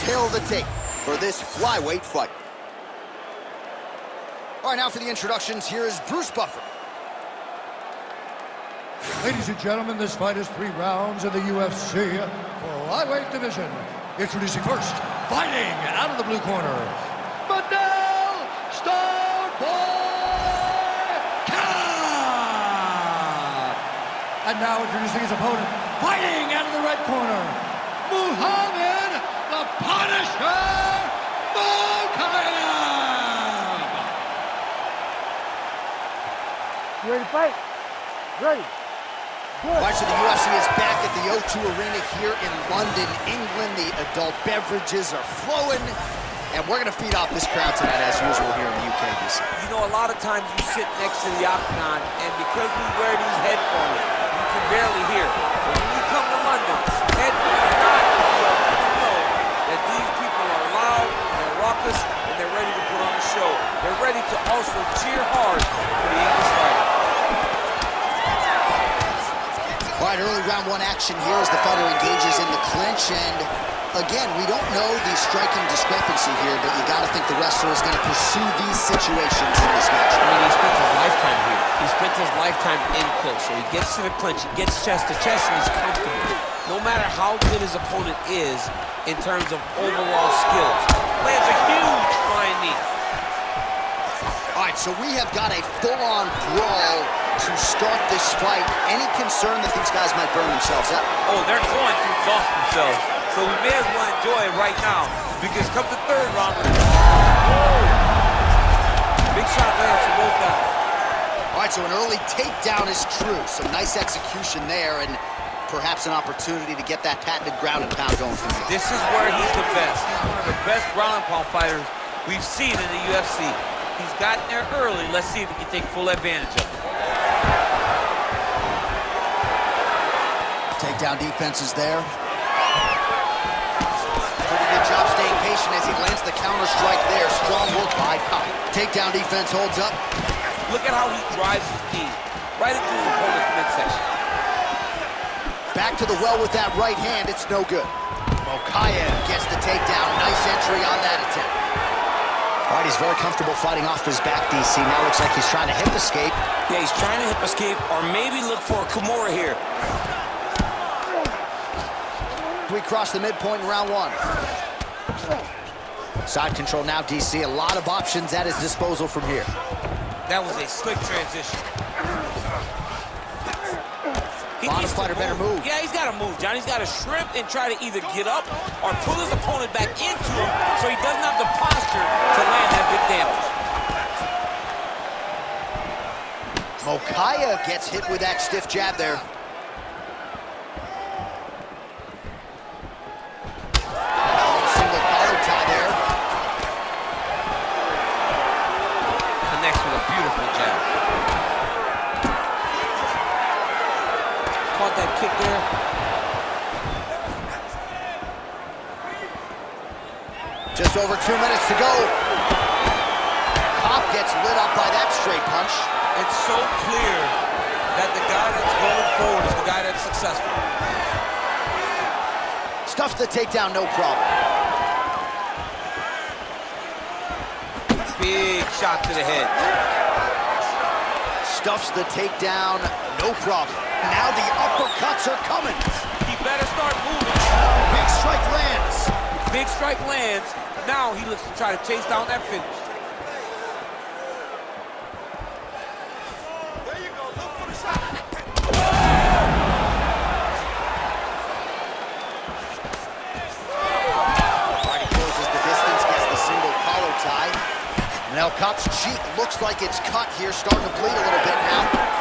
tale of the tape for this flyweight fight. All right, now for the introductions, here is Bruce Buffer. Ladies and gentlemen, this fight is 3 rounds in the UFC flyweight division. Introducing first, fighting out of the blue corner, Manel Kape. And now introducing his opponent, fighting out of the red corner, Muhammad the Punisher Mokaev. You ready to fight? Ready. Watch, so the UFC is back at the O2 Arena here in London, England. The adult beverages are flowing, and we're going to feed off this crowd tonight as usual here in the UK, DC. You know, a lot of times you sit next to the octagon, and because we wear these headphones, you can barely hear. But when you come to London, headphones are not, you know that these people are loud, they're raucous, and they're ready to put on a show. They're ready to also cheer hard for the English fighter. All right, early round 1 action here as the fighter engages in the clinch, and again, we don't know the striking discrepancy here, but you got to think the wrestler is going to pursue these situations in this match. I mean, he spent his lifetime here. He spent his lifetime in close, so he gets to the clinch, he gets chest to chest, and he's comfortable. No matter how good his opponent is in terms of overall skills. Lands a huge flying knee. All right, so we have got a full-on brawl to start this fight. Any concern that these guys might burn themselves out? Oh, they're going to exhaust themselves. So we may as well enjoy it right now, because come the 3rd round, big shot lands for both guys. All right, so an early takedown is true. Some nice execution there, and perhaps an opportunity to get that patented ground and pound going from here. This is where he's the best. He's one of the best ground and pound fighters we've seen in the UFC. He's gotten there early. Let's see if he can take full advantage of it. Takedown defense is there. Pretty good job staying patient as he lands the counter strike there. Strong work by Kape. Takedown defense holds up. Look at how he drives his knee right into his opponent's midsection. Back to the well with that right hand. It's no good. Mokaev gets the takedown. Nice entry on that attempt. All right, he's very comfortable fighting off his back, DC. Now looks like he's trying to hip escape. Yeah, he's trying to hip escape or maybe look for a Kimura here. We cross the midpoint in round 1. Side control now, DC. A lot of options at his disposal from here. That was a slick transition. Honest fighter better move. Yeah, he's got to move, John. He's got to shrimp and try to either get up or pull his opponent back into him so he doesn't have the posture to land that big damage. Mokaev gets hit with that stiff jab there. Single collar tie there. Connects with a beautiful jab. Caught that kick there. Just over 2 minutes to go. Kape gets lit up by that straight punch. It's so clear that the guy that's going forward is the guy that's successful. Stuffs the takedown, no problem. Big shot to the head. Stuffs the takedown, no problem. Now the uppercuts are coming. He better start moving. Big strike lands. Big strike lands. Now he looks to try to chase down that finish. There you go. Look for the shot. Alright, he closes the distance, gets the single collar tie. Now Kape's cheek looks like it's cut here, starting to bleed a little bit now.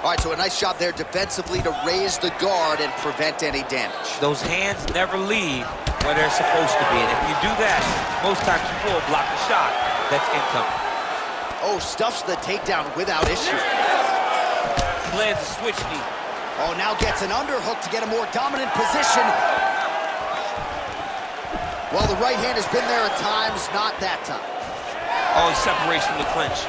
All right, so a nice shot there defensively to raise the guard and prevent any damage. Those hands never leave where they're supposed to be. And if you do that, most times you will block a shot that's incoming. Oh, stuffs the takedown without issue. Lands a switch knee. Oh, now gets an underhook to get a more dominant position. Well, the right hand has been there at times, not that time. Oh, separation to clinch.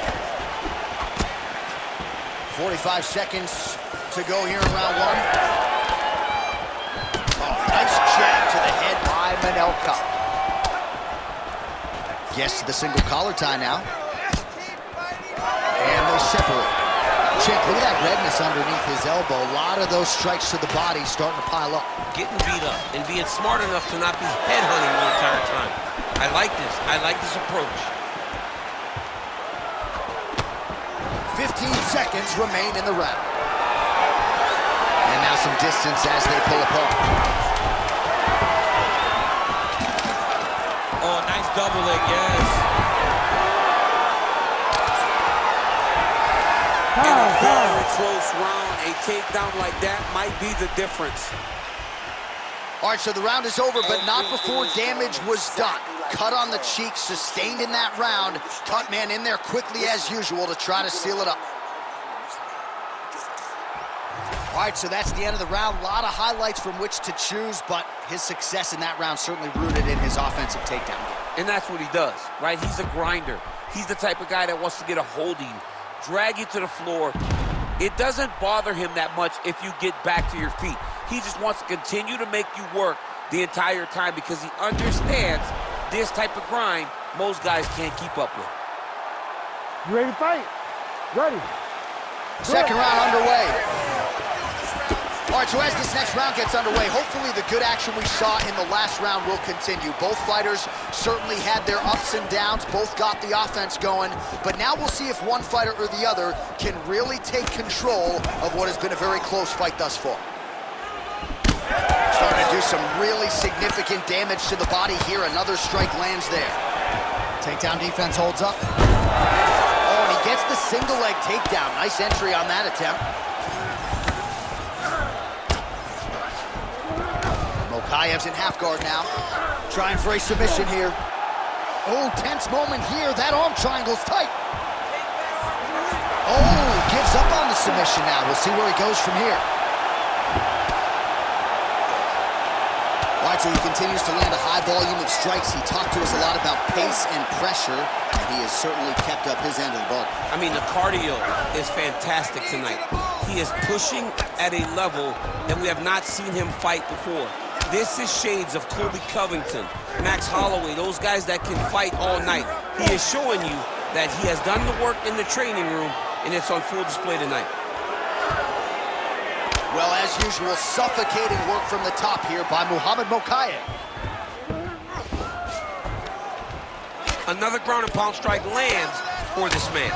45 seconds to go here in round 1. Manel Kape. Gets to the single collar tie now. And they separate. Check, look at that redness underneath his elbow. A lot of those strikes to the body starting to pile up. Getting beat up and being smart enough to not be headhunting the entire time. I like this. I like this approach. 15 seconds remain in the round. And now some distance as they pull apart. Oh, nice double leg, yes. In a very close round, a takedown like that might be the difference. All right, so the round is over, but not before damage was done. Cut on the cheek, sustained in that round. Cut man in there quickly as usual to try to seal it up. All right, so that's the end of the round. A lot of highlights from which to choose, but his success in that round certainly rooted in his offensive takedown game. And that's what he does, right? He's a grinder. He's the type of guy that wants to get a hold of you, drag you to the floor. It doesn't bother him that much if you get back to your feet. He just wants to continue to make you work the entire time because he understands this type of grind most guys can't keep up with. You ready to fight? Ready. Second round underway. All right, so as this next round gets underway, hopefully the good action we saw in the last round will continue. Both fighters certainly had their ups and downs, both got the offense going, but now we'll see if one fighter or the other can really take control of what has been a very close fight thus far. Starting to do some really significant damage to the body here. Another strike lands there. Takedown defense holds up. Oh, and he gets the single leg takedown. Nice entry on that attempt. Mokaev's in half guard now. Trying for a submission here. Oh, tense moment here. That arm triangle's tight. Oh, gives up on the submission now. We'll see where he goes from here. All right, so he continues to land a high volume of strikes. He talked to us a lot about pace and pressure, and he has certainly kept up his end of the bargain. I mean, the cardio is fantastic tonight. He is pushing at a level that we have not seen him fight before. This is shades of Colby Covington, Max Holloway, those guys that can fight all night. He is showing you that he has done the work in the training room, and it's on full display tonight. Well, as usual, suffocating work from the top here by Mokaev. Another ground and pound strike lands for this man.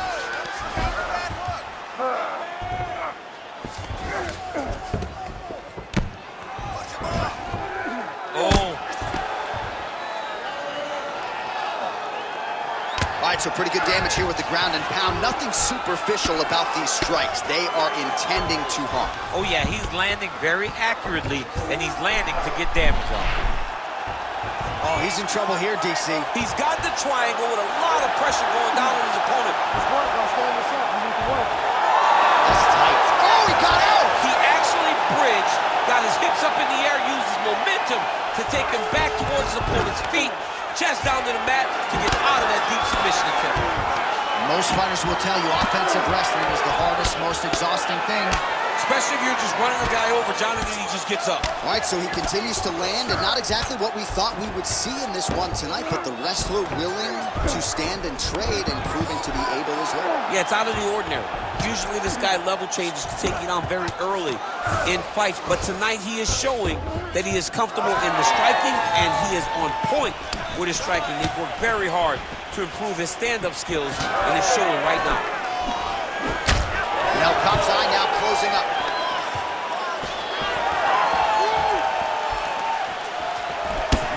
All right, so pretty good damage here with the ground and pound. Nothing superficial about these strikes. They are intending to harm. Oh, yeah, he's landing very accurately, and he's landing to get damage on. Oh, he's in trouble here, DC. He's got the triangle with a lot of pressure going down on his opponent. Let's work. Let's stand this up. You need to work. That's tight. Oh, he got out! He actually bridged, got his hips up in the air, used his momentum to take him back towards his opponent's feet, chest down to the mat to get out of that deep submission attempt. Most fighters will tell you offensive wrestling is the hardest, most exhausting thing. Especially if you're just running a guy over, Jonathan, he just gets up. All right, so he continues to land, and not exactly what we thought we would see in this one tonight, but the wrestler willing to stand and trade and proving to be able as well. Yeah, it's out of the ordinary. Usually this guy level changes to take you down very early in fights, but tonight he is showing that he is comfortable in the striking, and he is on point with his striking. They've worked very hard to improve his stand-up skills, and it's showing right now. Now Kape's eye now closing up.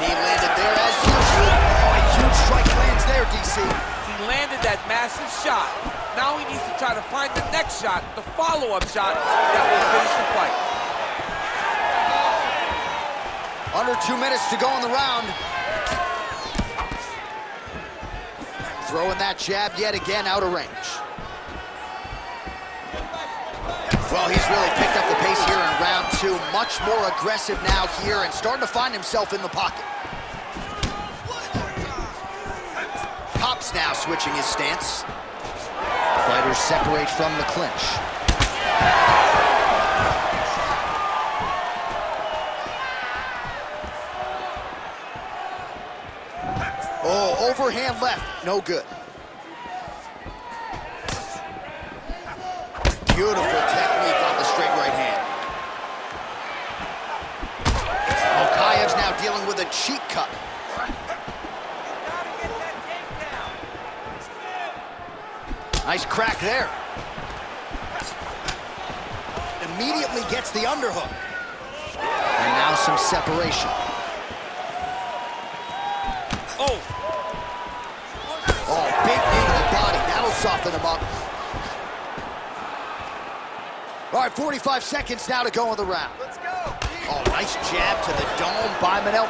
Knee landed there as usual. Oh, a huge strike lands there, DC. He landed that massive shot. Now he needs to try to find the next shot, the follow-up shot that will finish the fight. Under 2 minutes to go in the round. Throwing that jab yet again out of range. Well, he's really picked up the pace here in round two. Much more aggressive now here and starting to find himself in the pocket. Kape's now switching his stance. Fighters separate from the clinch. overhand left, no good. Beautiful technique on the straight right hand. Mokaev's now dealing with a cheek cut. Nice crack there. Immediately gets the underhook. And now some separation. Oh, big knee to the body. That'll soften him up. All right, 45 seconds now to go in the round. Let's go. Oh, nice jab to the dome by Manel.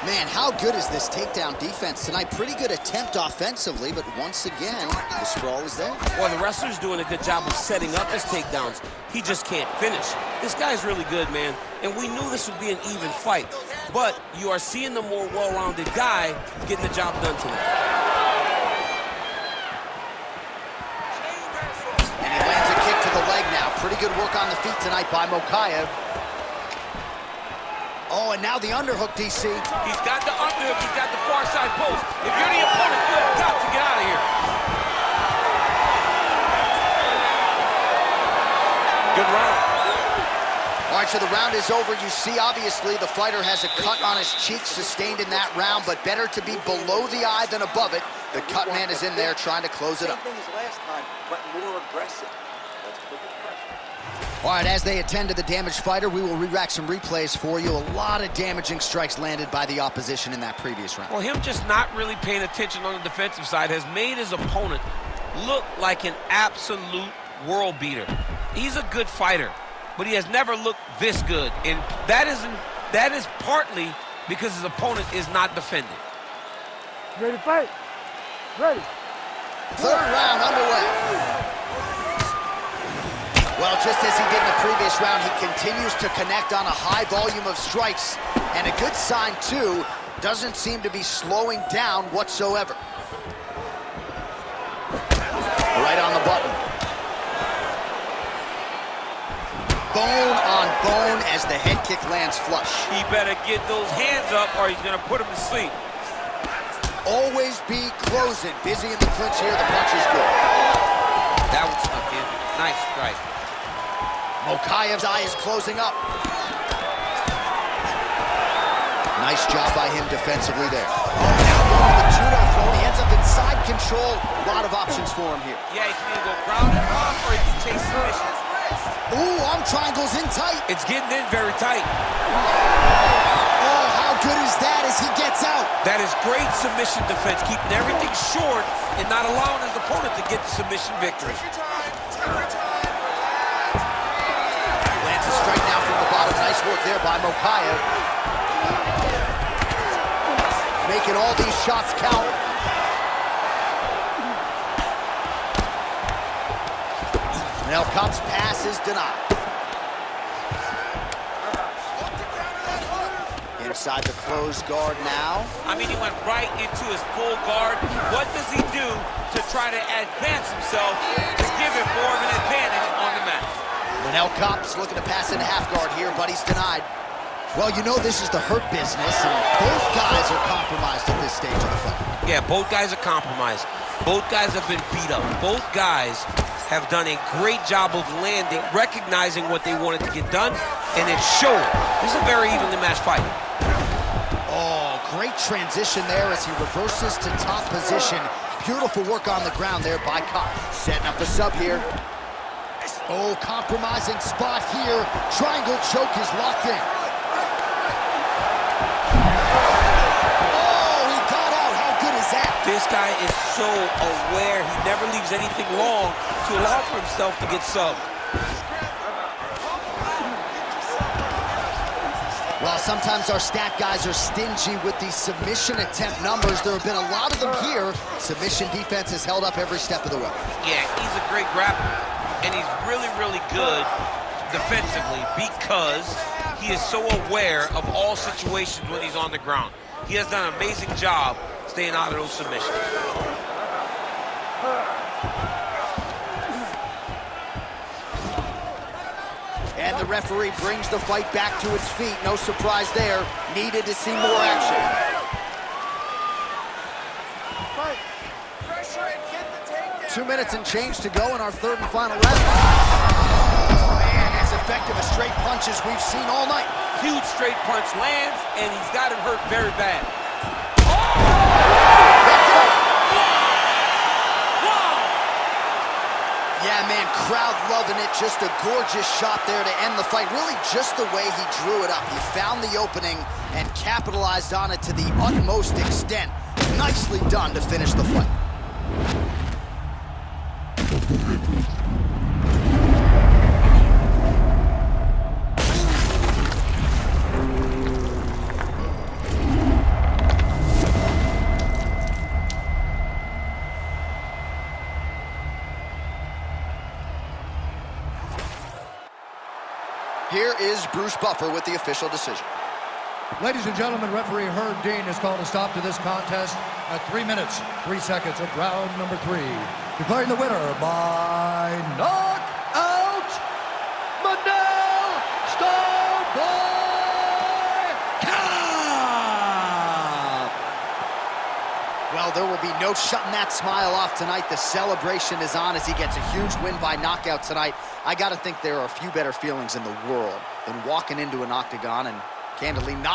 Man, how good is this takedown defense tonight? Pretty good attempt offensively, but once again, the sprawl is there. well, the wrestler's doing a good job of setting up his takedowns. He just can't finish. This guy's really good, man, and we knew this would be an even fight. But you are seeing the more well-rounded guy getting the job done tonight. And he lands a kick to the leg now. Pretty good work on the feet tonight by Mokaev. Oh, and now the underhook, DC. He's got the underhook. He's got the far side post. If you're the opponent, you have got to get out of here. Good round. All right, so the round is over. You see, obviously, the fighter has a cut on his cheek sustained in that round, but better to be below the eye than above it. The cut man is in there trying to close it up. Same thing as last time, but more aggressive. Let's put the pressure. All right, as they attend to the damaged fighter, we will re-rack some replays for you. A lot of damaging strikes landed by the opposition in that previous round. Well, him just not really paying attention on the defensive side has made his opponent look like an absolute world beater. He's a good fighter, but he has never looked this good, and that is partly because his opponent is not defending. You ready to fight? Ready. Third round underway. Well, just as he did in the previous round, he continues to connect on a high volume of strikes. And a good sign, too, doesn't seem to be slowing down whatsoever. Right on the button. Bone on bone as the head kick lands flush. He better get those hands up or he's going to put him to sleep. Always be closing. Busy in the clinch here. The punch is good. That was stuck in. Nice strike. Mokaev's eye is closing up. Nice job by him defensively there. Oh, now going to the judo throw. He ends up in side control. A lot of options for him here. Yeah, he can either go ground and pound or he can chase submissions. Ooh, arm triangles in tight. It's getting in very tight. Oh, how good is that as he gets out? That is great submission defense, keeping everything short and not allowing his opponent to get the submission victory. Lands a strike now from the bottom. Nice work there by Mokaev. Making all these shots count. Now Kape's pass is denied. Inside the closed guard now. I mean, he went right into his full guard. What does he do to try to advance himself to give him more of an advantage on the mat? Manel Kape's looking to pass into half guard here, but he's denied. Well, you know this is the hurt business, and both guys are compromised at this stage of the fight. Yeah, both guys are compromised. Both guys have been beat up. Both guys have done a great job of landing, recognizing what they wanted to get done, and it's showing. This is a very evenly matched fight. Oh, great transition there as he reverses to top position. Beautiful work on the ground there by Kape. Setting up the sub here. Oh, compromising spot here. Triangle choke is locked in. Oh, he got out. How good is that? This guy is so aware. He never leaves anything long to allow for himself to get subbed. Well, sometimes our stat guys are stingy with these submission attempt numbers. There have been a lot of them here. Submission defense has held up every step of the way. Yeah, he's a great grappler, and he's really, really good defensively because he is so aware of all situations when he's on the ground. He has done an amazing job staying out of those submissions. And the referee brings the fight back to its feet. No surprise there. Needed to see more action. 2 minutes and change to go in our third and final round. Oh, man, as effective a straight punch as we've seen all night. Huge straight punch lands, and he's got him hurt very bad. Yeah, man, crowd loving it. Just a gorgeous shot there to end the fight. Really just the way he drew it up. He found the opening and capitalized on it to the utmost extent. Nicely done to finish the fight. Here is Bruce Buffer with the official decision. Ladies and gentlemen, referee Herb Dean has called a stop to this contest at 3 minutes, 3 seconds of round number 3. Declaring the winner by knockout, Manel Starboy Kape! Well, there will be no shutting that smile off tonight. The celebration is on as he gets a huge win by knockout tonight. I got to think there are a few better feelings in the world than walking into an octagon and candidly knocking